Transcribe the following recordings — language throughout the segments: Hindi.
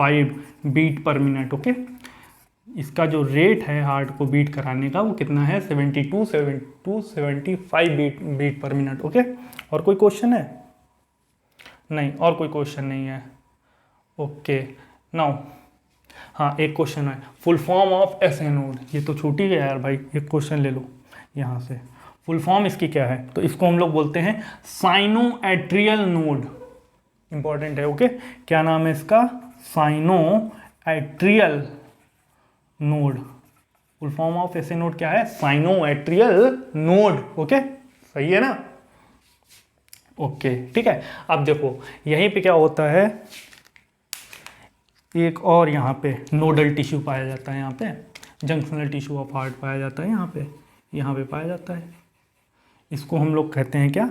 5 बीट पर मिनट। ओके, इसका जो रेट है हार्ट को बीट कराने का वो कितना है, 75 बीट पर मिनट। ओके, और कोई क्वेश्चन है? नहीं, और कोई क्वेश्चन नहीं है। ओके, नाउ हाँ एक क्वेश्चन है, full form of SA node. ये तो छूट ही गया यार भाई, एक क्वेश्चन ले लो यहाँ से। फुल फॉर्म इसकी क्या है? तो इसको हम लोग बोलते हैं साइनो एट्रियल नोड। इंपॉर्टेंट है। ओके, क्या नाम है इसका? Cyano atrial node. Full form of SA node क्या है? Cyano atrial node. ओके, सही है ना? ओके, ठीक है। अब देखो यहीं पे क्या होता है, एक और यहाँ पे नोडल टिश्यू पाया जाता है, यहाँ पे जंक्शनल टिश्यू ऑफ हार्ट पाया जाता है, यहाँ पे पाया जाता है। इसको हम लोग कहते हैं क्या?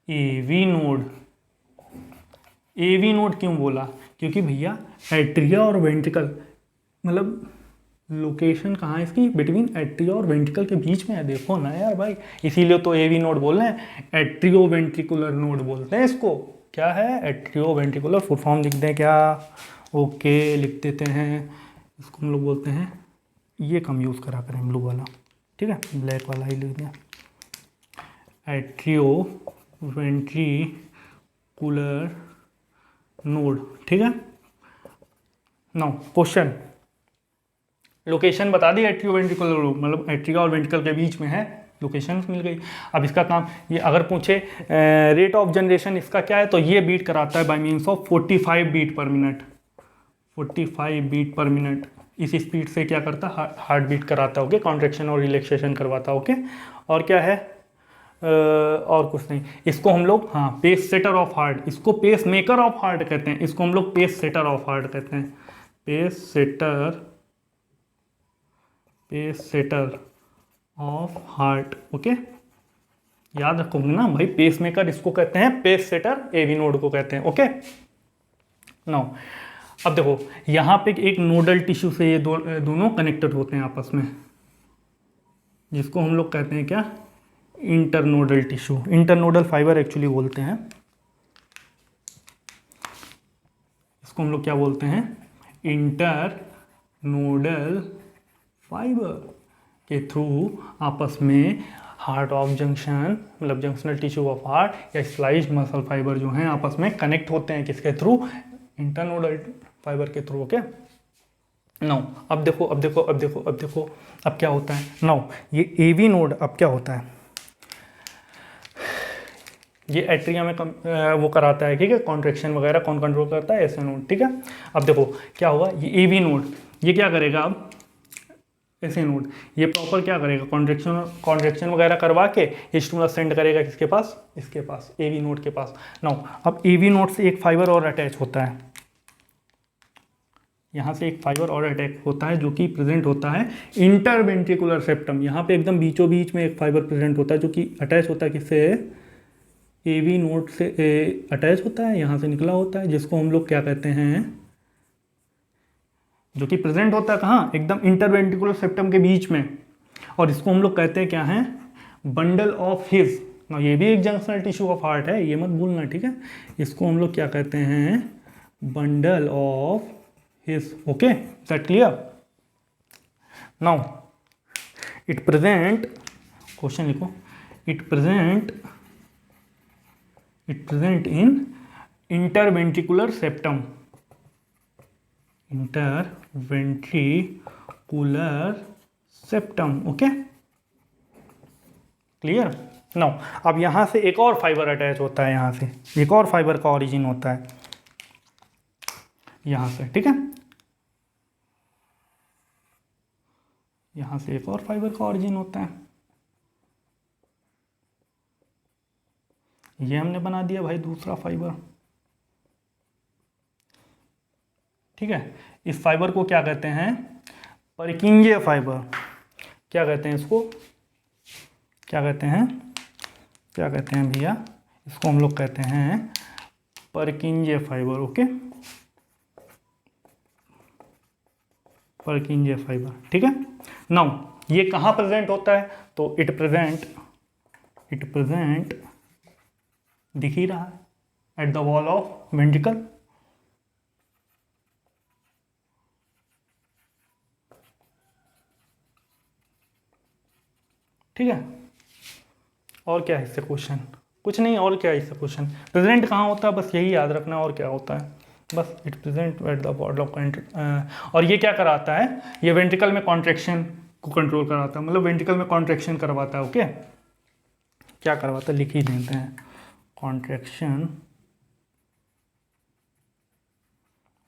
AV node. एवी नोड क्यों बोला? क्योंकि भैया एट्रिया और वेंट्रिकल, मतलब लोकेशन कहाँ है इसकी? बिटवीन एट्रिया और वेंट्रिकल के बीच में है। देखो ना यार भाई, इसीलिए तो एवी नोड बोल रहे हैं, एट्रियो वेंट्रिकुलर नोड बोलते हैं इसको। क्या है? Atrio ventricular. फुल फॉर्म लिख दें क्या? ओके, लिख देते हैं। इसको हम लोग बोलते हैं, ये कम यूज़ करा करें ब्लू वाला, ठीक है, ब्लैक वाला ही लिख दें, एट्रियो वेंट्रिकुलर नोड। ठीक है। नाउ क्वेश्चन, लोकेशन बता दी एट्रियो वेंट्रिकुलर नोड, मतलब एट्रिया और वेंट्रिकल के बीच में है, लोकेशन मिल गई। अब इसका काम, ये अगर पूछे रेट ऑफ जनरेशन इसका क्या है, तो ये बीट कराता है by means of 45 beat per minute. 45 beat per minute, इस स्पीड से क्या करता है? हार्ट बीट कराता है। ओके, कॉन्ट्रैक्शन और रिलैक्सेशन करवाता है। ओके, और क्या है? और कुछ नहीं। इसको हम लोग, हाँ, पेस सेटर ऑफ हार्ट, इसको पेस मेकर ऑफ हार्ट कहते हैं, इसको हम लोग पेस सेटर ऑफ हार्ट कहते हैं। Pace setter of heart. Okay, याद रखोगे ना भाई, पेस मेकर इसको कहते हैं, पेस सेटर एवी नोड को कहते हैं। ओके, नाउ अब देखो यहाँ पे एक नोडल टिश्यू से ये दोनों कनेक्टेड होते हैं आपस में, जिसको हम लोग कहते हैं क्या? Internodal tissue, internodal fibre actually बोलते हैं इसको। हम लोग क्या बोलते हैं? इंटरनोडल फाइबर के थ्रू आपस में हार्ट ऑफ जंक्शन, मतलब जंक्शनल टिश्यू ऑफ हार्ट या स्लाइस्ड मसल फाइबर जो हैं आपस में कनेक्ट होते हैं। किसके थ्रू? इंटरनोडल फाइबर के थ्रू। ओके, नाउ अब देखो अब क्या होता है। नाउ ये एवी नोड अब क्या होता है, ये एट्रिया में वो कराता है, ठीक है, कॉन्ट्रैक्शन वगैरह कौन कंट्रोल करता है? SA node. ठीक है, अब देखो क्या होगा, ये एवी नोड ये क्या करेगा? अब एसए नोड ये प्रॉपर क्या करेगा? कॉन्ट्रैक्शन वगैरह करवा के स्टिमुलस सेंड करेगा किसके पास? इसके पास, एवी नोड के पास। नाउ अब एवी नोड से एक फाइबर और अटैच होता है, यहाँ से एक फाइबर और अटैच होता है जो कि प्रेजेंट होता है इंटरवेंट्रिकुलर सेप्टम। यहाँ पे एकदम बीचों बीच में एक फाइबर प्रेजेंट होता है जो कि अटैच होता है किससे? एवी नोड से अटैच होता है, यहाँ से निकला होता है, जिसको हम लोग क्या कहते हैं? जो कि प्रेजेंट होता है कहाँ? एकदम इंटरवेंट्रिकुलर सेप्टम के बीच में, और इसको हम लोग कहते हैं क्या है? Bundle of his. ना ये भी एक जंक्शनल टिश्यू ऑफ हार्ट है, ये मत भूलना, ठीक है। इसको हम लोग क्या कहते हैं? Bundle of His. Okay, that clear? Now it present, question लिखो, it present in interventricular septum, interventricular septum। Okay, clear? Now अब यहां से एक और फाइबर अटैच होता है, यहां से एक और फाइबर का ओरिजिन होता है यहां से, ठीक है, यहां से एक और फाइबर का ओरिजिन होता है। ये हमने बना दिया भाई दूसरा फाइबर, ठीक है। इस फाइबर को क्या कहते हैं? परकिंजे फाइबर। क्या कहते हैं इसको? क्या कहते हैं भैया? इसको हम लोग कहते हैं परकिंजे फाइबर। ओके, परकिंजे फाइबर, ठीक है। नाउ ये कहाँ प्रेजेंट होता है? तो इट प्रेजेंट दिख ही रहा है at the wall of ventricle. ठीक है। और क्या है इससे क्वेश्चन, कुछ नहीं, और क्या है इससे क्वेश्चन, प्रेजेंट कहाँ होता है बस यही याद रखना, और क्या होता है बस, it present at the body of और ये क्या कराता है, ये वेंट्रिकल में कॉन्ट्रैक्शन को कंट्रोल कराता है, मतलब वेंट्रिकल में कॉन्ट्रैक्शन करवाता है। ओके, क्या करवाता है लिख ही देते हैं, कॉन्ट्रैक्शन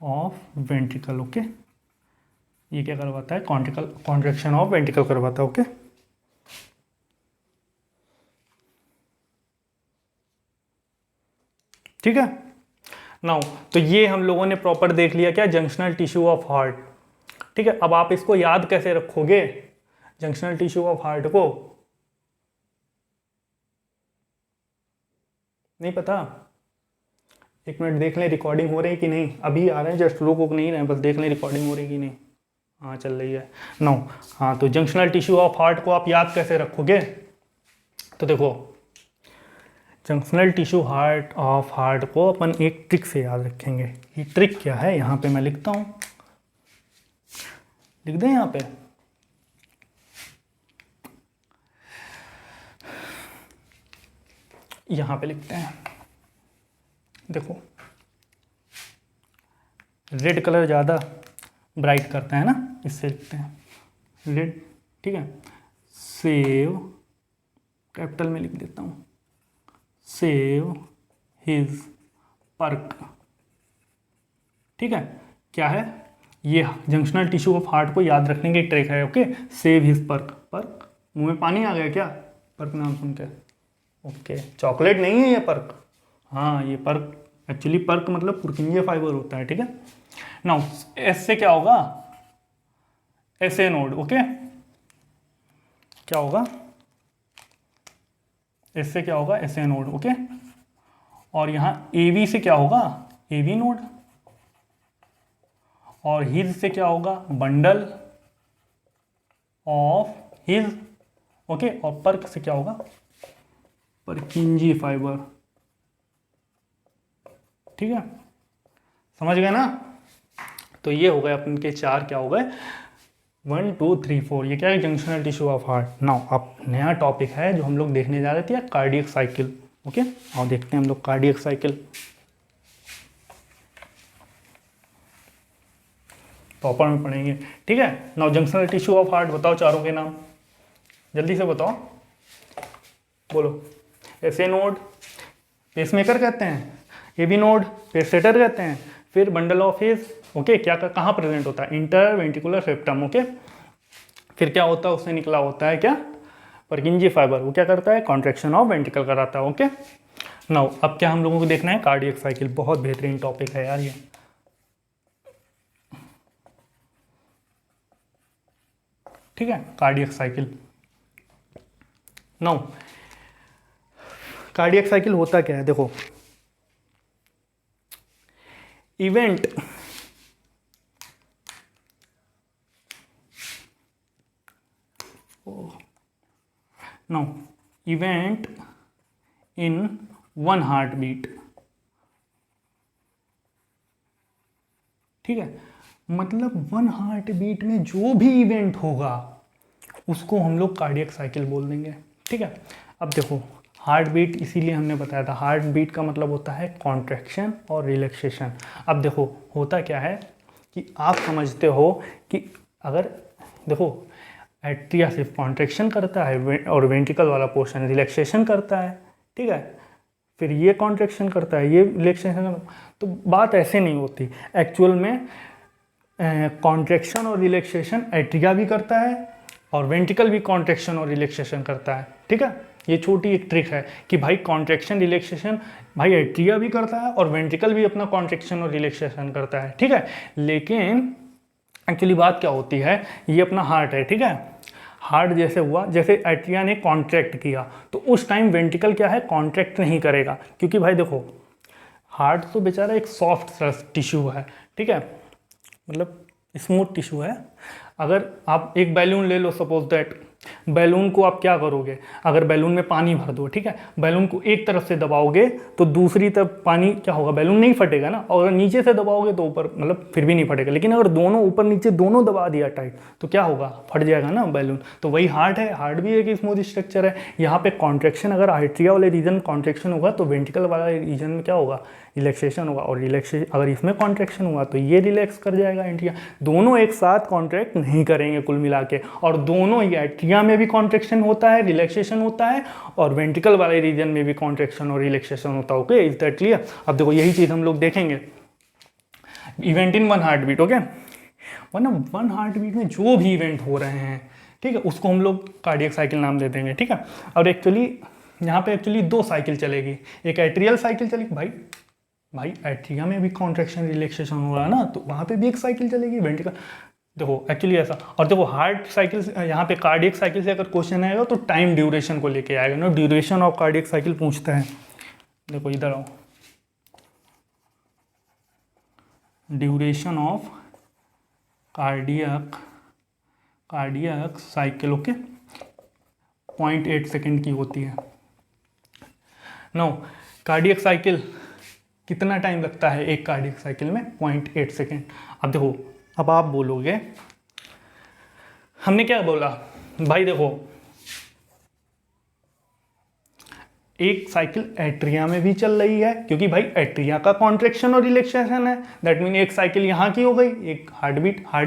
ऑफ वेंट्रिकल। ओके, ये क्या करवाता है, कॉन्ट्रैक्शन ऑफ वेंट्रिकल करवाता है। ओके, ठीक है। नाउ तो ये हम लोगों ने प्रॉपर देख लिया क्या, जंक्शनल टिश्यू ऑफ हार्ट। ठीक है, अब आप इसको याद कैसे रखोगे, जंक्शनल टिश्यू ऑफ हार्ट को, नहीं पता, एक मिनट देख लें रिकॉर्डिंग हो रही है कि नहीं, अभी आ रहे हैं जस्ट, रुक नहीं रहे हैं, बस देख लें रिकॉर्डिंग हो रही है कि नहीं। हाँ चल रही है। नो, हाँ तो जंक्शनल टिश्यू ऑफ हार्ट को आप याद कैसे रखोगे, तो देखो junctional tissue heart of heart को अपन एक ट्रिक से याद रखेंगे। ये ट्रिक क्या है, यहाँ पे मैं लिखता हूँ, लिख दें यहाँ पे, यहाँ पे लिखते हैं, देखो रेड कलर ज़्यादा ब्राइट करता है ना, इससे लिखते हैं रेड। ठीक है, सेव, कैपिटल में लिख देता हूँ, सेव हिज पर्क। ठीक है, क्या है ये, जंक्शनल टिश्यू ऑफ हार्ट को याद रखने की ट्रिक है। Okay, save his perk, perk मुंह में पानी आ गया क्या, पर्क नाम सुन के। ओके, चॉकलेट नहीं है ये पर्क, हाँ ये पर्क, एक्चुअली पर्क मतलब पुरकिंजे फाइबर होता है। ठीक है, नाउ एस से क्या होगा, एस ए नोड। ओके, क्या होगा, एस से क्या होगा, एस ए नोड। ओके, और यहाँ ए वी से क्या होगा, ए वी नोड, और हिज से क्या होगा, बंडल ऑफ हिज। ओके, और पर्क से क्या होगा, परकिंजी फाइबर। ठीक है, समझ गए ना, तो ये हो गए अपन के चार, क्या हो गए, 1 2 3 4, ये क्या है, junctional tissue of heart. Now अब नया टॉपिक है जो हम लोग देखने जा रहे थे, कार्डियक साइकिल। ओके, और देखते हैं हम लोग कार्डियक साइकिल, प्रॉपर में पढ़ेंगे। ठीक है, now junctional tissue of heart बताओ चारों के नाम, जल्दी से बताओ, बोलो। एस ए नोड पेसमेकर कहते हैं, ए बी नोड पेससेटर कहते हैं, फिर बंडल ऑफ हिज। ओके, क्या कहाँ प्रेजेंट होता है, इंटर वेंट्रिकुलर सेप्टम। ओके, फिर क्या होता है, उससे निकला होता है क्या, परकिंजी फाइबर, वो क्या करता है, कॉन्ट्रैक्शन ऑफ वेंट्रिकल कराता है। ओके, नाउ अब क्या हम लोगों को देखना है, कार्डियक साइकिल, बहुत बेहतरीन टॉपिक है यार ये। ठीक है, cardiac cycle. Now cardiac cycle होता क्या है, देखो event now event in one heartbeat। ठीक है, मतलब 1 हार्ट बीट में जो भी इवेंट होगा उसको हम लोग कार्डियक साइकिल बोल देंगे। ठीक है, अब देखो हार्ट बीट इसीलिए हमने बताया था, हार्ट बीट का मतलब होता है कॉन्ट्रैक्शन और रिलैक्सेशन। अब देखो होता क्या है कि आप समझते हो कि अगर देखो एट्रिया सिर्फ कॉन्ट्रैक्शन करता है और वेंट्रिकल वाला पोर्शन रिलैक्सेशन करता है। ठीक है, फिर ये कॉन्ट्रैक्शन करता है, ये रिलैक्सेशन, तो बात ऐसे नहीं होती। एक्चुअल में कॉन्ट्रैक्शन और रिलैक्सेशन एट्रिया भी करता है और वेंट्रिकल भी कॉन्ट्रैक्शन और रिलैक्सेशन करता है। ठीक है, ये छोटी एक ट्रिक है कि भाई कॉन्ट्रैक्शन रिलैक्सेशन भाई एट्रिया भी करता है और वेंट्रिकल भी अपना कॉन्ट्रैक्शन और रिलैक्सेशन करता है। ठीक है, लेकिन एक्चुअली बात क्या होती है, ये अपना हार्ट है। ठीक है, हार्ट जैसे हुआ, जैसे एट्रिया ने कॉन्ट्रैक्ट किया तो उस टाइम वेंट्रिकल क्या है, कॉन्ट्रैक्ट नहीं करेगा, क्योंकि भाई देखो हार्ट तो बेचारा एक सॉफ्ट टिश्यू है। ठीक है, मतलब स्मूथ टिश्यू है। अगर आप एक बैलून ले लो, सपोज दैट बैलून को आप क्या करोगे, अगर बैलून में पानी भर दो, ठीक है, बैलून को एक तरफ से दबाओगे तो दूसरी तरफ पानी क्या होगा, बैलून नहीं फटेगा ना, और नीचे से दबाओगे तो ऊपर, मतलब फिर भी नहीं फटेगा, लेकिन अगर दोनों ऊपर नीचे दोनों दबा दिया टाइट तो क्या होगा, फट जाएगा ना बैलून। तो वही हार्ट है, हार्ट भी एक स्मूथ स्ट्रक्चर है। यहाँ पे कॉन्ट्रेक्शन, अगर आर्टरिया वाले रीजन कॉन्ट्रेक्शन होगा तो वेंट्रिकल वाला रीजन में क्या होगा, रिलैक्सेशन होगा, और रिलैक्सेशन अगर इसमें कॉन्ट्रैक्शन हुआ तो ये रिलैक्स कर जाएगा एट्रिया। दोनों एक साथ कॉन्ट्रैक्ट नहीं करेंगे कुल मिला के, और दोनों ही एट्रिया में भी कॉन्ट्रैक्शन होता है, रिलैक्सेशन होता है, और वेंट्रिकल वाले रीजन में भी कॉन्ट्रैक्शन और रिलैक्सेशन होता है। Okay, is that clear? अब देखो यही चीज़ हम लोग देखेंगे event in one heart beat. Okay, वरना वन हार्ट बीट में जो भी इवेंट हो रहे हैं, ठीक है, उसको हम लोग कार्डियक साइकिल नाम दे देंगे, ठीक है। और एक्चुअली यहाँ पे एक्चुअली दो साइकिल चलेगी, एक एट्रियल साइकिल चलेगी, भाई एट्रिया में भी कॉन्ट्रैक्शन रिलैक्सेशन हो रहा है ना, तो वहाँ पे भी एक साइकिल चलेगी वेंट्रिकल। देखो एक्चुअली ऐसा, और देखो हार्ट साइकिल यहाँ पे कार्डियक साइकिल से अगर क्वेश्चन आएगा तो टाइम ड्यूरेशन को लेके आएगा ना, ड्यूरेशन ऑफ कार्डियक साइकिल पूछता है। देखो इधर आओ, duration of cardiac cycle, okay, 0.8 second की होती है। नो, कार्डियक साइकिल कितना टाइम लगता है एक कार्डियक साइकिल में, 0.8 सेकेंड। अब देखो, अब आप बोलोगे हमने क्या बोला, भाई देखो एक साइकिल एट्रिया में भी चल रही है, क्योंकि भाई एट्रिया का कॉन्ट्रैक्शन और रिलैक्सेशन है, दैट मीन एक साइकिल यहाँ की हो गई, एक हार्ट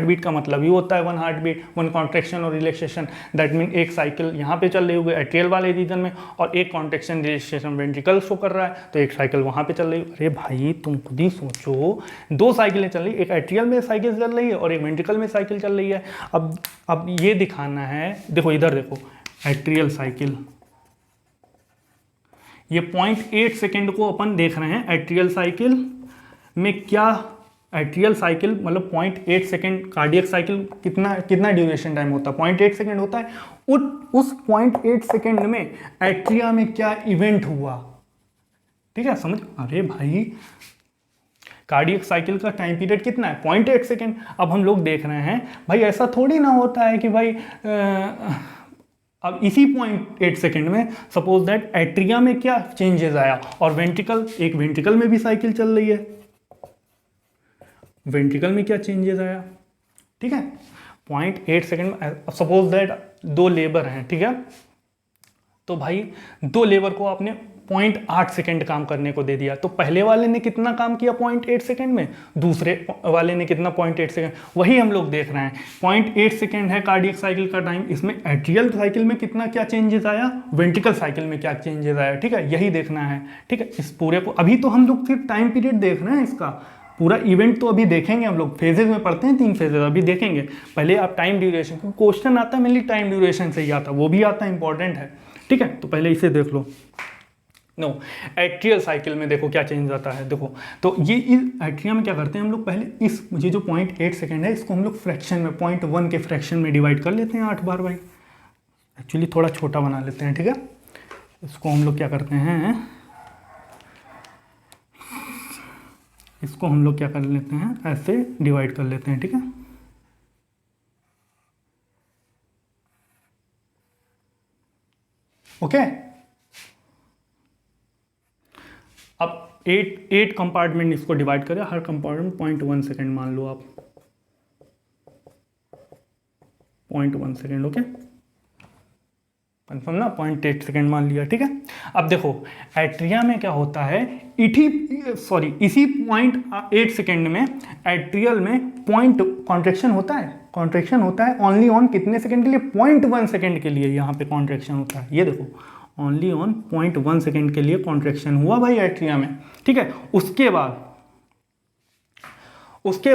बीट का मतलब ही होता है one heart beat, one contraction और रिलैक्सेशन, दैट मीन एक साइकिल यहाँ पे चल रही होगी एट्रियल वाले रीजन में, और एक कॉन्ट्रैक्शन रिलैक्सेशन वेंट्रिकल शो कर रहा है, तो एक साइकिल वहाँ पे चल रही है। अरे भाई तुम खुद ही सोचो, दो साइकिलें चल रही, एक एट्रियल में साइकिल चल रही है और एक वेंट्रिकल में साइकिल चल रही है। अब ये दिखाना है, देखो इधर देखो, एट्रियल साइकिल, ये 0.8 सेकेंड को अपन देख रहे हैं एट्रियल साइकिल में, क्या एट्रियल साइकिल मतलब 0.8 सेकेंड, कार्डियक साइकिल कितना ड्यूरेशन टाइम होता है, 0.8 सेकेंड होता है। उस 0.8 सेकेंड में एट्रिया में क्या इवेंट हुआ, ठीक है, समझ? अरे भाई कार्डियक साइकिल का टाइम पीरियड कितना है, 0.8 सेकेंड। अब हम लोग देख रहे हैं भाई ऐसा थोड़ी ना होता है कि भाई अब इसी 0.8 सेकेंड में सपोज दैट एट्रिया में क्या चेंजेस आया, और वेंट्रिकल में भी साइकिल चल रही है, वेंट्रिकल में क्या चेंजेस आया, ठीक है, 0.8 सेकेंड में। सपोज दैट दो लेबर हैं, ठीक है, तो भाई दो लेबर को आपने 0.8 सेकेंड काम करने को दे दिया, तो पहले वाले ने कितना काम किया 0.8 सेकेंड में, दूसरे वाले ने कितना 0.8 सेकेंड, वही हम लोग देख रहे हैं। 0.8 सेकेंड है कार्डियक साइकिल का टाइम, इसमें एट्रियल साइकिल में कितना क्या चेंजेस आया, वेंट्रिकल साइकिल में क्या चेंजेस आया, ठीक है, यही देखना है, ठीक है। इस पूरे को अभी तो हम लोग सिर्फ टाइम पीरियड देख रहे हैं, इसका पूरा इवेंट तो अभी देखेंगे हम लोग, फेजेज में पढ़ते हैं 3 फेजेज, अभी देखेंगे। पहले आप टाइम ड्यूरेशन, क्वेश्चन आता है मेनली टाइम ड्यूरेशन से ही आता, वो भी आता है, इंपॉर्टेंट है, ठीक है। तो पहले इसे देख लो। नो, एट्रियल साइकिल में देखो क्या चेंज आता है, देखो तो ये इस एट्रिया में क्या करते हैं हम लोग, पहले इस ये जो 0.8 सेकेंड है इसको हम लोग फ्रैक्शन में 0.1 के फ्रैक्शन में डिवाइड कर लेते हैं 8 बार। भाई एक्चुअली थोड़ा छोटा बना लेते हैं, ठीक है, इसको हम लोग क्या करते हैं, इसको हम लोग क्या कर लेते हैं, ऐसे डिवाइड कर लेते हैं, ठीक है। ओके, अब 8 कंपार्टमेंट इसको डिवाइड करें, हर कंपार्टमेंट 0.1 सेकेंड मान लो आप, 0.1 सेकेंड, ओके, कंफर्म ना, 0.8 सेकेंड मान लिया, ठीक है। अब देखो एट्रिया में क्या होता है, इसी 0.8 सेकेंड में एट्रियल में कॉन्ट्रैक्शन होता है ओनली ऑन कितने सेकेंड के लिए, 0.1 सेकेंड के लिए यहाँ पे कॉन्ट्रैक्शन होता है, ये देखो ओनली ऑन 0.1 सेकेंड के लिए कॉन्ट्रैक्शन हुआ भाई एट्रिया में, ठीक है। उसके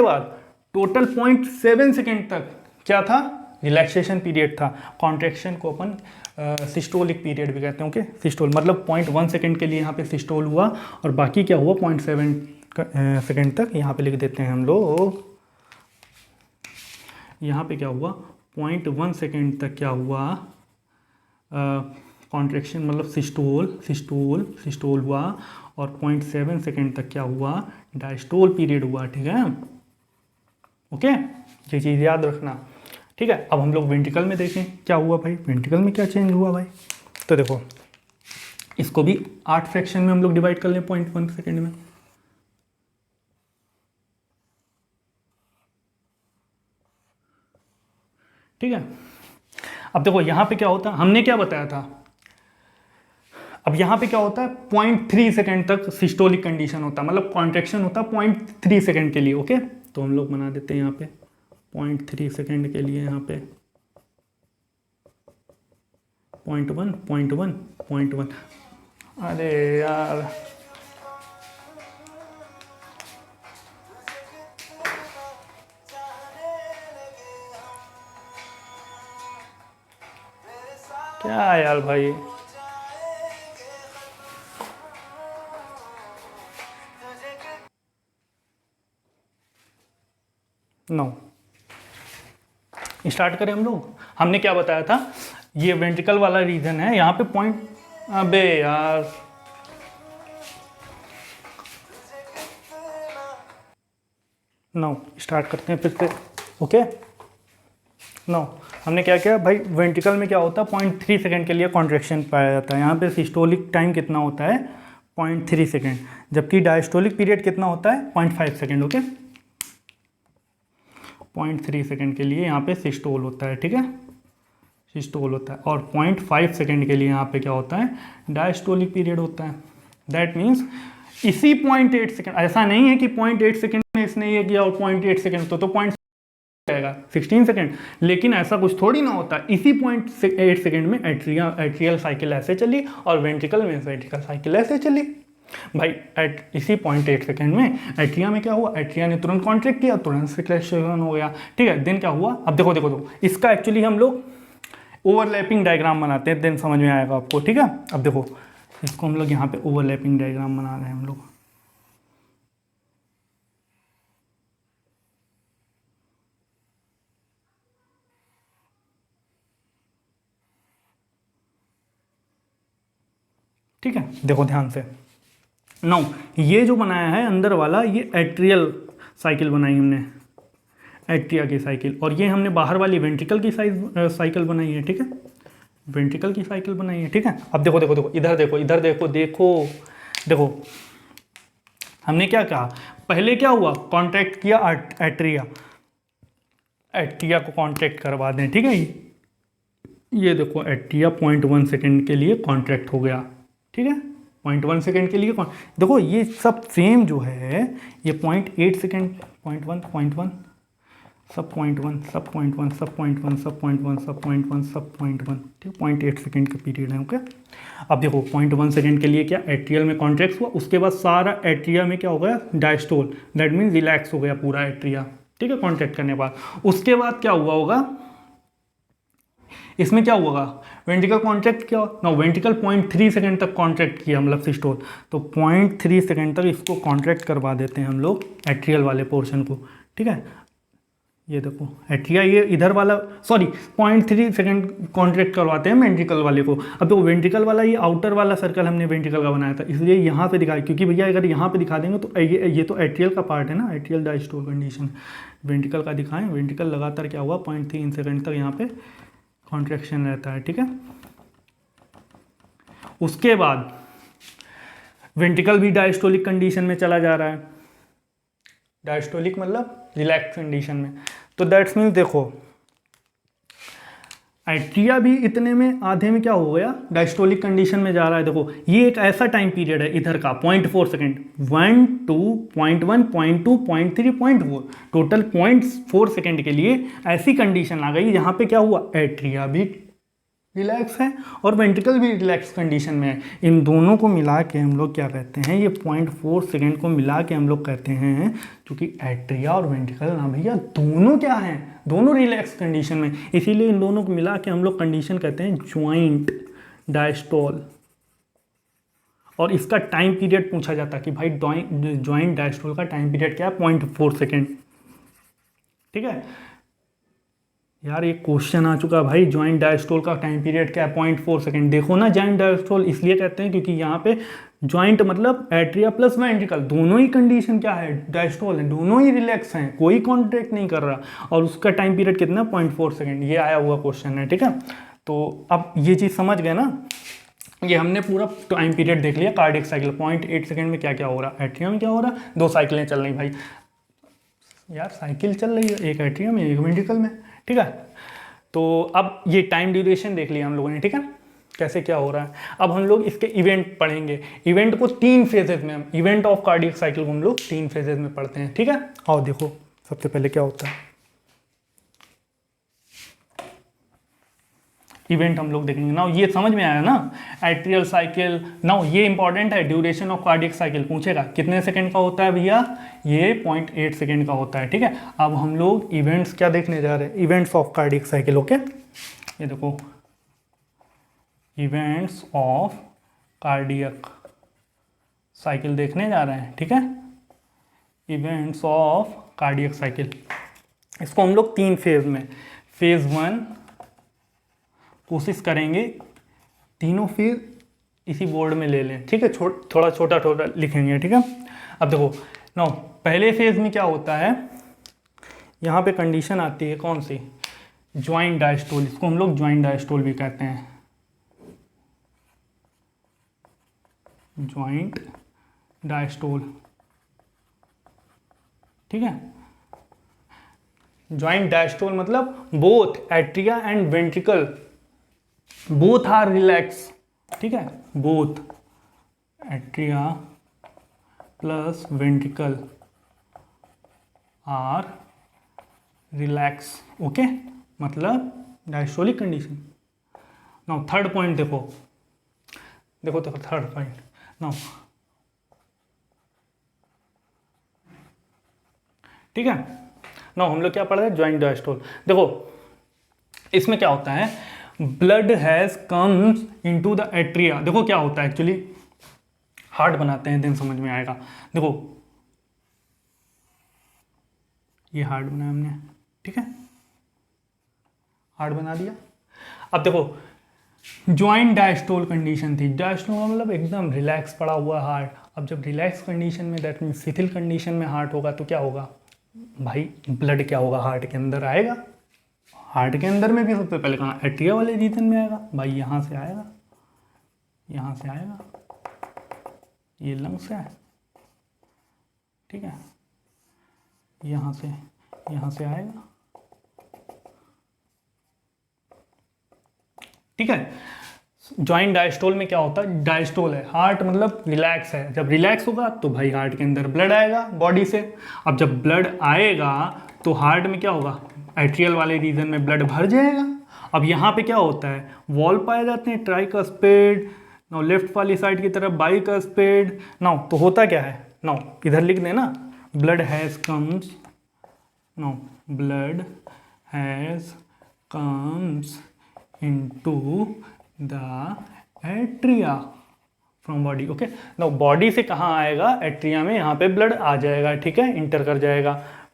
बाद टोटल 0.7 सेकेंड तक क्या था, रिलैक्सेशन पीरियड था। कॉन्ट्रैक्शन को अपन सिस्टोलिक पीरियड भी कहते हैं, ओके, सिस्टोल मतलब 0.1 सेकेंड के लिए यहाँ पे सिस्टोल हुआ, और बाकी क्या हुआ 0.7 सेकेंड तक, यहाँ पे लिख देते हैं हम लोग, यहाँ पे क्या हुआ 0.1 सेकेंड तक क्या हुआ कॉन्ट्रैक्शन, मतलब सिस्टोल हुआ, और 0.7 सेकेंड तक क्या हुआ, डायस्टोल पीरियड हुआ, ठीक है, ओके, ये चीज़ याद रखना। ठीक है, अब हम लोग वेंट्रिकल में देखें क्या हुआ भाई, वेंट्रिकल में क्या चेंज हुआ भाई। तो देखो इसको भी 8 फ्रैक्शन में हम लोग डिवाइड कर लें 0.1 सेकेंड में। ठीक है, अब देखो यहाँ पे क्या होता है, हमने क्या बताया था, अब यहाँ पे क्या होता है 0.3 सेकेंड तक सिस्टोलिक कंडीशन होता है, मतलब कॉन्ट्रैक्शन होता है 0.3 सेकेंड के लिए। ओके, तो हम लोग बना देते हैं यहाँ पे 0.3 सेकेंड के लिए, यहाँ पे 0.1 0.1 0.1। अरे यार क्या यार भाई, नो स्टार्ट करें हम लोग। हमने क्या बताया था, ये वेंट्रिकल वाला रीजन है, यहाँ पे पॉइंट, अबे यार नो स्टार्ट करते हैं फिर से। ओके नो, हमने क्या किया भाई, वेंट्रिकल में क्या होता है 0.3 सेकेंड के लिए कॉन्ट्रैक्शन पाया जाता है। यहाँ पे सिस्टोलिक टाइम कितना होता है 0.3 सेकेंड, जबकि डायस्टोलिक पीरियड कितना होता है 0.5 सेकेंड। ओके, 0.3 सेकेंड के लिए यहाँ पे सिस्टोल होता है। ठीक है, सिस्टोल होता है, और 0.5 सेकेंड के लिए यहाँ पे क्या होता है डायस्टोलिक पीरियड होता है। दैट मीन्स इसी 0.8 सेकेंड, ऐसा नहीं है कि 0.8 सेकेंड में इसने ये किया और 0.8 सेकेंड तो 16 सेकेंड, लेकिन ऐसा कुछ थोड़ी ना होता। इसी 0.8 सेकेंड में एट्रियल साइकिल ऐसे चली और वेंट्रिकल में वेंट्रिकल साइकिल ऐसे चली भाई। इसी 0.8 सेकेंड में एट्रिया में क्या हुआ, एट्रिया ने तुरंत कॉन्ट्रैक्ट किया, तुरंत सिक्लेशन हो गया। ठीक है, देन क्या हुआ, अब देखो देखो देखो इसका एक्चुअली हम लोग ओवरलैपिंग डायग्राम बनाते हैं, देन समझ में आएगा आपको। ठीक है, अब देखो इसको हम लोग यहाँ पे ओवरलैपिंग डायग्राम बना रहे हैं हम लोग। ठीक है, देखो ध्यान से। नाउ ये जो बनाया है अंदर वाला, ये एट्रियल साइकिल बनाई हमने, एट्रिया की साइकिल, और ये हमने बाहर वाली वेंट्रिकल की साइकिल बनाई है। ठीक है, वेंट्रिकल की साइकिल बनाई है। ठीक है, अब देखो देखो देखो इधर देखो, इधर देखो, देखो देखो हमने क्या कहा, पहले क्या हुआ, कॉन्ट्रैक्ट किया एट्रिया, एट्रिया को कॉन्ट्रैक्ट करवा दें। ठीक है, ये देखो एट्रिया 0.1 सेकेंड के लिए कॉन्ट्रैक्ट हो गया। ठीक है, 0.1 सेकेंड के लिए देखो ये सब सेम जो है, ये 0.8 सेकेंड, 0.1 0.1 सब 0.1 सब 0.1 सब 0.1 सब 0.1 सब 0.1 सब 0.1। ठीक, 0.8 सेकेंड का पीरियड है। ओके, अब देखो 0.1 सेकेंड के लिए क्या एट्रियल में कॉन्ट्रैक्ट हुआ, उसके बाद सारा एट्रिया में क्या हो गया डायस्टोल, दैट मीन्स रिलैक्स हो गया पूरा एट्रिया। ठीक है, कॉन्ट्रैक्ट करने के बाद उसके बाद क्या हुआ होगा, इसमें क्या हुआ, वेंट्रिकल कॉन्ट्रैक्ट किया ना, वेंट्रिकल 0.3 सेकेंड तक कॉन्ट्रैक्ट किया, मतलब सिस्टोल, तो 0.3 सेकेंड तक इसको कॉन्ट्रैक्ट करवा देते हैं हम लोग एट्रियल वाले पोर्शन को। ठीक है, ये देखो एट्रिया, ये इधर वाला, सॉरी 0.3 सेकेंड कॉन्ट्रैक्ट करवाते हैं वेंट्रिकल वाले को। अब तो वेंट्रिकल वाला, ये आउटर वाला सर्कल हमने वेंट्रिकल का बनाया था, इसलिए यहाँ पे दिखाया, क्योंकि भैया अगर यहाँ पे दिखा देंगे तो ये तो एट्रियल का पार्ट है ना, एट्रियल डायस्टोल कंडीशन। वेंट्रिकल का दिखाएं, वेंट्रिकल लगातार क्या हुआ 0.3 सेकेंड तक यहाँ पे कॉन्ट्रैक्शन रहता है। ठीक है, उसके बाद वेंट्रिकल भी डायस्टोलिक कंडीशन में चला जा रहा है, डायस्टोलिक मतलब रिलैक्स कंडीशन में। तो दैट्स मीन्स देखो एट्रिया भी इतने में आधे में क्या हो गया डायस्टोलिक कंडीशन में जा रहा है। देखो ये एक ऐसा टाइम पीरियड है इधर का 0.4 सेकेंड, 1 2 0.1 0.2 0.3 0.4, टोटल 0.4 सेकेंड के लिए ऐसी कंडीशन आ गई जहाँ पे क्या हुआ एट्रिया भी रिलैक्स है और वेंट्रिकल भी रिलैक्स कंडीशन में है। इन दोनों को मिला के हम लोग क्या कहते हैं, ये 0.4 सेकेंड को मिला के हम लोग कहते हैं, क्योंकि एट्रिया और वेंट्रिकल ना भैया दोनों क्या हैं, दोनों रिलैक्स कंडीशन में, इसीलिए इन दोनों को मिला के हम लोग कंडीशन कहते हैं ज्वाइंट डायस्टोल। और इसका टाइम पीरियड पूछा जाता है कि भाई ज्वाइंट डायस्टोल का टाइम पीरियड क्या है 0.4 सेकेंड। ठीक है, यार ये क्वेश्चन आ चुका है भाई, ज्वाइंट डायस्टोल का टाइम पीरियड क्या है, 0.4 सेकेंड। देखो ना, ज्वाइंट डायस्टोल इसलिए कहते हैं क्योंकि यहाँ पे ज्वाइंट मतलब एट्रिया प्लस वेंट्रिकल दोनों ही कंडीशन क्या है, डायस्टोल है, दोनों ही रिलैक्स हैं, कोई कॉन्ट्रैक्ट नहीं कर रहा, और उसका टाइम पीरियड कितना, 0.4 सेकेंड। ये आया हुआ क्वेश्चन है, ठीक है। तो अब ये चीज़ समझ गए ना, ये हमने पूरा टाइम पीरियड देख लिया कार्डियक साइकिल, 0.8 सेकेंड में क्या क्या हो रहा है, एट्रियम में क्या हो रहा है, 2 साइकिलें चल रही भाई, यार साइकिल चल रही है, एक एट्रियम में एक वेंट्रिकल में, ठीक है। तो अब ये टाइम ड्यूरेशन देख लिया हम लोगों ने, ठीक है, कैसे क्या हो रहा है। अब हम लोग इसके इवेंट पढ़ेंगे, इवेंट को 3 फेजेज में, हम इवेंट ऑफ कार्डियक साइकिल को हम लोग 3 फेजेज में पढ़ते हैं, ठीक है। और देखो सबसे पहले क्या होता है, इवेंट हम लोग देखेंगे ना, ये समझ में आया ना, एट्रियल साइकिल ना, ये इंपॉर्टेंट है, ड्यूरेशन ऑफ कार्डियक साइकिल पूछेगा कितने सेकंड का होता है भैया, ये 0.8 सेकंड का होता है, ठीक है। अब हम लोग इवेंट्स क्या देखने जा रहे हैं, events of cardiac cycle, okay. ये देखो इवेंट्स ऑफ कार्डियक साइकिल देखने जा रहे हैं, ठीक है, इवेंट्स ऑफ कार्डियक साइकिल। इसको हम लोग 3 फेज में, फेज 1 कोशिश करेंगे तीनों फेज इसी बोर्ड में ले लें, ठीक है, थोड़ा छोटा छोटा लिखेंगे, ठीक है। अब देखो नो, पहले फेज में क्या होता है, यहाँ पे कंडीशन आती है कौन सी, ज्वाइंट डायस्टोल, इसको हम लोग ज्वाइंट डायस्टोल भी कहते हैं, ज्वाइंट डायस्टोल, ठीक है। ज्वाइंट डायस्टोल मतलब both atria and ventricle both are relax, ठीक है, both atria plus ventricle are relax, okay, मतलब diastolic condition. Now third point देखो, देखो देखो थर्ड पॉइंट, नाउ ठीक है। नाउ हम लोग क्या पढ़ रहे हैं, ज्वाइंट डायस्टोल। देखो इसमें क्या होता है, blood has comes into the atria, देखो क्या होता है एक्चुअली, हार्ट बनाते हैं देन समझ में आएगा। देखो ये हार्ट बनाया हमने, ठीक है, हार्ट बना दिया। अब देखो ज्वाइंट डायस्टोल कंडीशन थी, डायस्टोल मतलब एकदम रिलैक्स पड़ा हुआ हार्ट। अब जब रिलैक्स कंडीशन में, दैट मीन शिथिल कंडीशन में हार्ट होगा तो क्या होगा भाई, ब्लड क्या होगा, हार्ट के अंदर आएगा, हार्ट के अंदर में भी सबसे पहले कहाँ, एट्रिया वाले रीजन में आएगा भाई, यहाँ से आएगा, यहाँ से आएगा, ये लंग्स है, ठीक है, यहाँ से आएगा, ठीक है। ज्वाइंट डायस्टोल में क्या होता है, डायस्टोल है, हार्ट मतलब रिलैक्स है, जब रिलैक्स होगा तो भाई हार्ट के अंदर ब्लड आएगा बॉडी से। अब जब ब्लड आएगा तो हार्ट में क्या होगा, एट्रियल वाले रीजन में ब्लड भर जाएगा। अब यहाँ पे क्या होता है, वॉल पाए जाते हैं, ट्राइकस्पेड, नाउ लेफ्ट वाली साइड की तरफ बाइकस्पेड। नाउ तो होता क्या है, नाउ इधर लिख देना, blood has comes, now blood has comes into the atria from body, okay. Now body से कहाँ आएगा, एट्रिया में, यहाँ पे ब्लड आ जाएगा, ठीक है, इंटर कर जाएगा,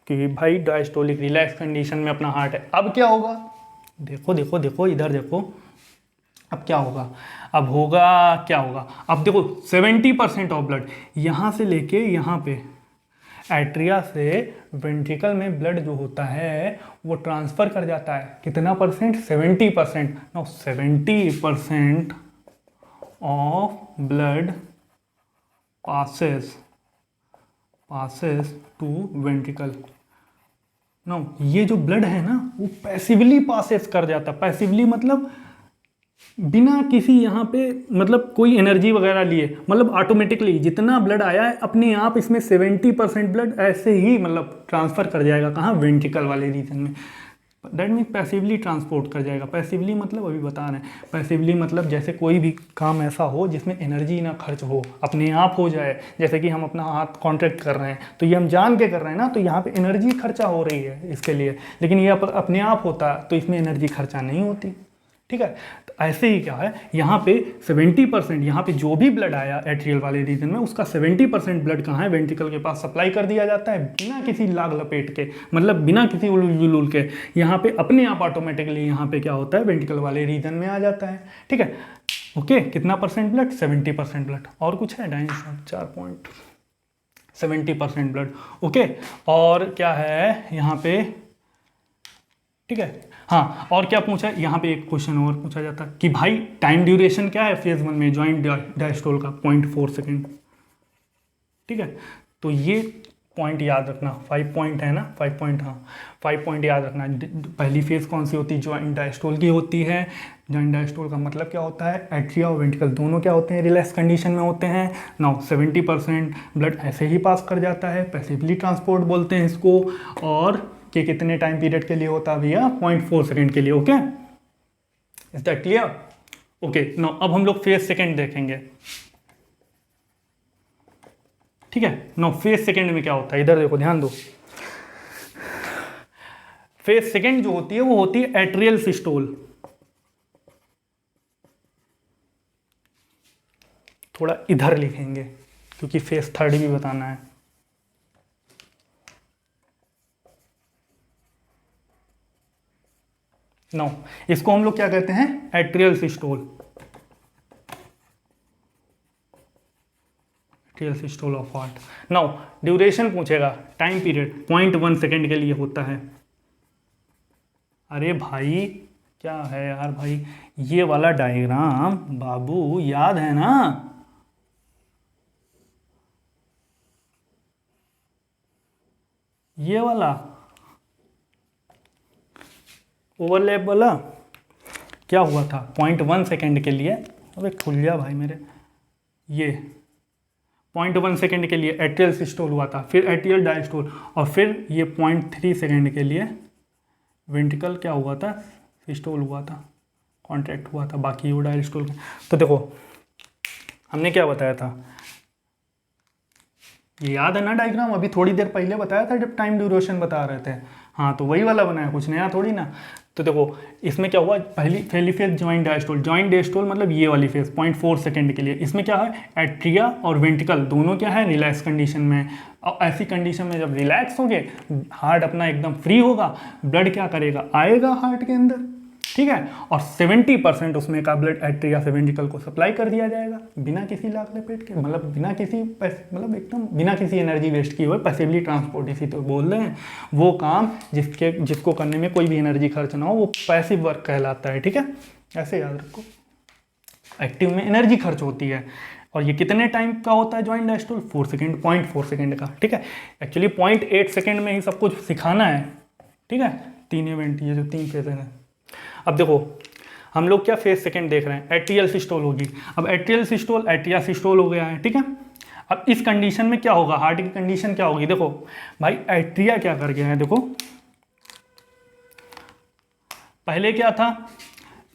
कि भाई डायस्टोलिक रिलैक्स कंडीशन में अपना हार्ट है। अब क्या होगा, देखो देखो देखो इधर देखो, अब क्या होगा, अब होगा क्या होगा, अब देखो 70% ऑफ ब्लड यहाँ से लेके यहाँ पे एट्रिया से वेंट्रिकल में ब्लड जो होता है वो ट्रांसफ़र कर जाता है, कितना percent, 70%। Now 70% of blood passes to ventricle. Now ये जो ब्लड है ना वो पैसिवली पासेस कर जाता है, पैसिवली मतलब बिना किसी यहाँ पे मतलब कोई एनर्जी वगैरह लिए, मतलब ऑटोमेटिकली जितना ब्लड आया है अपने आप इसमें 70% ब्लड ऐसे ही मतलब ट्रांसफ़र कर जाएगा, कहाँ, वेंट्रिकल वाले रीजन में। दैट मीन पैसिवली ट्रांसपोर्ट कर जाएगा। पैसिवली मतलब अभी बता रहे हैं, पैसिवली मतलब जैसे कोई भी काम ऐसा हो जिसमें एनर्जी ना खर्च हो, अपने आप हो जाए, जैसे कि हम अपना हाथ कॉन्ट्रैक्ट कर रहे हैं तो ये हम जान के कर रहे हैं ना, तो यहाँ पे एनर्जी खर्चा हो रही है इसके लिए, लेकिन ये अपने आप होता तो इसमें एनर्जी खर्चा नहीं होती, ठीक है। ऐसे ही क्या है, यहाँ पे 70%, यहाँ पे जो भी ब्लड आया एट्रियल वाले रीजन में, उसका 70% ब्लड कहाँ है, वेंट्रिकल के पास सप्लाई कर दिया जाता है बिना किसी लाग लपेट के, मतलब बिना किसी उलूल के। यहाँ पे अपने आप ऑटोमेटिकली यहाँ पे क्या होता है, वेंट्रिकल वाले रीजन में आ जाता है। ठीक है, ओके। कितना परसेंट ब्लड, 70% ब्लड। और कुछ है, डायनेशन 4 पॉइंट 70% ब्लड, ओके। और क्या है यहाँ पे, ठीक है। हाँ, और क्या पूछा है यहाँ पे, एक क्वेश्चन और पूछा जाता है कि भाई टाइम ड्यूरेशन क्या है फेज 1 में ज्वाइंट डायस्टोल का, 0.4 सेकेंड। ठीक है, तो ये पॉइंट याद रखना, 5 पॉइंट है ना, 5 पॉइंट, हाँ 5 पॉइंट याद रखना। पहली फेज कौन सी होती है, ज्वाइंट डायस्टोल की होती है। ज्वाइंट डायस्टोल का मतलब क्या होता है, एट्रिया और वेंट्रिकल दोनों क्या होते हैं, रिलैक्स कंडीशन में होते हैं। नाउ 70% ब्लड ऐसे ही पास कर जाता है, पैसिवली ट्रांसपोर्ट बोलते हैं इसको। और कि कितने टाइम पीरियड के लिए होता है भैया, 0.4 सेकेंड के लिए, okay. Is that clear? Okay, now अब हम लोग फेज सेकेंड देखेंगे। ठीक है, नाउ फेज सेकेंड में क्या होता है, इधर देखो, ध्यान दो। फेज सेकेंड जो होती है वो होती है एट्रियल सिस्टोल। थोड़ा इधर लिखेंगे क्योंकि फेज थर्ड भी बताना है। नो, इसको हम लोग क्या कहते हैं, atrial systole. Atrial systole of heart. Now duration पूछेगा, टाइम पीरियड 0.1 सेकेंड के लिए होता है। अरे भाई क्या है यार भाई, ये वाला डायग्राम बाबू याद है ना, ये वाला ओवरलैप वाला क्या हुआ था, 0.1 सेकेंड के लिए, अबे खुल गया भाई मेरे, ये 0.1 सेकेंड के लिए एट्रियल सिस्टोल हुआ था, फिर एट्रियल डायस्टोल, और फिर ये 0.3 सेकेंड के लिए वेंट्रिकल क्या हुआ था, सिस्टोल हुआ था, कॉन्ट्रैक्ट हुआ था, बाकी वो डायस्टोल। तो देखो हमने क्या बताया था, ये याद है ना डायग्राम, अभी थोड़ी देर पहले बताया था जब टाइम ड्यूरेशन बता रहे थे। हाँ, तो वही वाला बनाया, कुछ नया थोड़ी ना। तो देखो इसमें क्या हुआ, पहली phase joint diastole. Joint diastole मतलब ये वाली फेज 0.4 सेकेंड के लिए। इसमें क्या है, एट्रिया और वेंट्रिकल दोनों क्या है, रिलैक्स कंडीशन में। और ऐसी कंडीशन में जब रिलैक्स होंगे, हार्ट अपना एकदम फ्री होगा, ब्लड क्या करेगा, आएगा हार्ट के अंदर। ठीक है, और 70% उसमें का ब्लड एट्रिया से वेंट्रिकल को सप्लाई कर दिया जाएगा बिना किसी लाग लपेट के, मतलब बिना किसी मतलब एकदम बिना किसी एनर्जी वेस्ट किए हुए, पैसिवली ट्रांसपोर्ट इसी तो बोल रहे हैं। वो काम जिसको करने में कोई भी एनर्जी खर्च ना हो, वो पैसिव वर्क कहलाता है। ठीक है, ऐसे याद रखो। एक्टिव में एनर्जी खर्च होती है। और ये कितने टाइम का होता है ज्वाइंट डायस्टोल, 4 सेकेंड, 0.4 सेकेंड का। ठीक है, एक्चुअली 0.8 सेकेंड में ही सब कुछ सिखाना है। ठीक है, 3 इवेंट, ये जो 3 फेज है। अब देखो हम लोग क्या फेज सेकेंड देख रहे हैं, एट्रियल सिस्टोल होगी। अब एट्रियल सिस्टोल, एट्रिया सिस्टोल हो गया है। ठीक है, अब इस कंडीशन में क्या होगा, हार्ट की कंडीशन क्या होगी, देखो भाई एट्रिया क्या कर गया है, देखो पहले क्या था,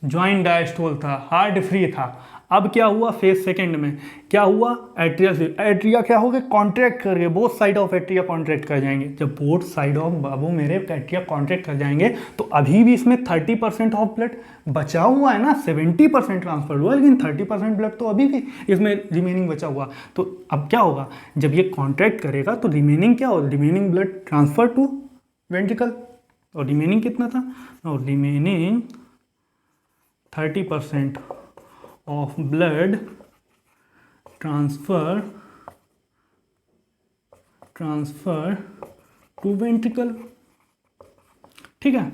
ज्वाइंट डायस्टोल था, हार्ट फ्री था। अब क्या हुआ फेज सेकेंड में, क्या हुआ, एट्रिया क्या हो गया, कॉन्ट्रैक्ट कर गए, both side of atria contract कर जाएंगे। जब बोथ साइड ऑफ बाबू मेरे एट्रिया कॉन्ट्रैक्ट कर जाएंगे, तो अभी भी इसमें 30% ऑफ ब्लड बचा हुआ है ना, 70% ट्रांसफर हुआ, लेकिन 30% ब्लड तो अभी भी इसमें रिमेनिंग बचा हुआ। तो अब क्या होगा, जब ये कॉन्ट्रैक्ट करेगा तो रिमेनिंग क्या होगा, remaining blood transfer to ventricle. और रिमेनिंग कितना था, और remaining 30% of blood transfer to ventricle। ठीक है,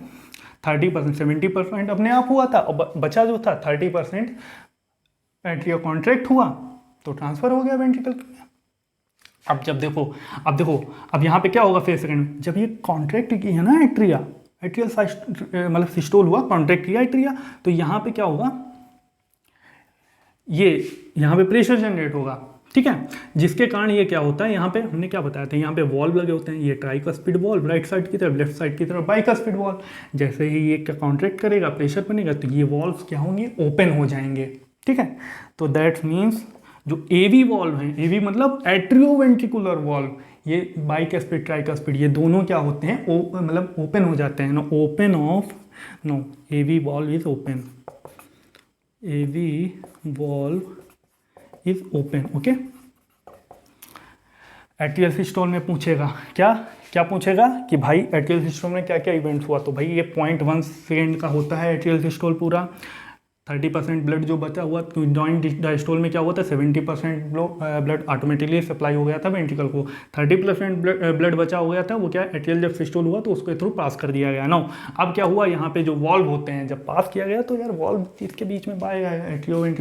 30%, 70% अपने आप हुआ था, और बचा जो था 30% एट्रिया कॉन्ट्रैक्ट हुआ तो ट्रांसफर हो गया वेंट्रिकल में। अब देखो अब यहाँ पे क्या होगा फेज सेकंड में, जब ये कॉन्ट्रैक्ट की है ना एट्रिया, एट्रियल मतलब सिस्टोल हुआ, कॉन्ट्रैक्ट किया एट्रिया, तो यहाँ पे क्या होगा, ये यहाँ पे प्रेशर जनरेट होगा। ठीक है, जिसके कारण ये क्या होता है, यहाँ पे हमने क्या बताया था, यहाँ पे वॉल्व लगे होते हैं, ये ट्राइकस्पिड वॉल्व राइट साइड की तरफ, लेफ्ट साइड की तरफ बाइकस्पिड वॉल्व। जैसे ही ये कॉन्ट्रैक्ट करेगा, प्रेशर बनेगा, तो ये वॉल्व क्या होंगे, ओपन हो जाएंगे। ठीक है, तो दैट मीन्स जो एवी वॉल्व है, एवी मतलब एट्रियोवेंट्रिकुलर वॉल्व, ये बाइकस्पिड ट्राइकस्पिड, ये दोनों क्या होते हैं, मतलब ओपन हो जाते हैं। No open off, no AV valve is open, AV valve is open. Okay, atrial systole में पूछेगा क्या क्या पूछेगा कि भाई एट्रियल सिस्टोल में क्या क्या इवेंट्स हुआ, तो भाई ये 0.1 सेकेंड का होता है एट्रियल सिस्टोल पूरा। 30% ब्लड जो बचा हुआ, जॉइंट डायस्टोल में क्या हुआ था, 70% ब्लड ऑटोमेटिकली सप्लाई हो गया था वेंट्रिकल को, 30% ब्लड बचा हो गया था, वो क्या एट्रियल जब सिस्टोल हुआ तो उसके थ्रू पास कर दिया गया। नो, अब क्या हुआ, यहाँ पे जो वॉल्व होते हैं जब पास किया गया तो यार वॉल्व इसके बीच में पाए एट्रियो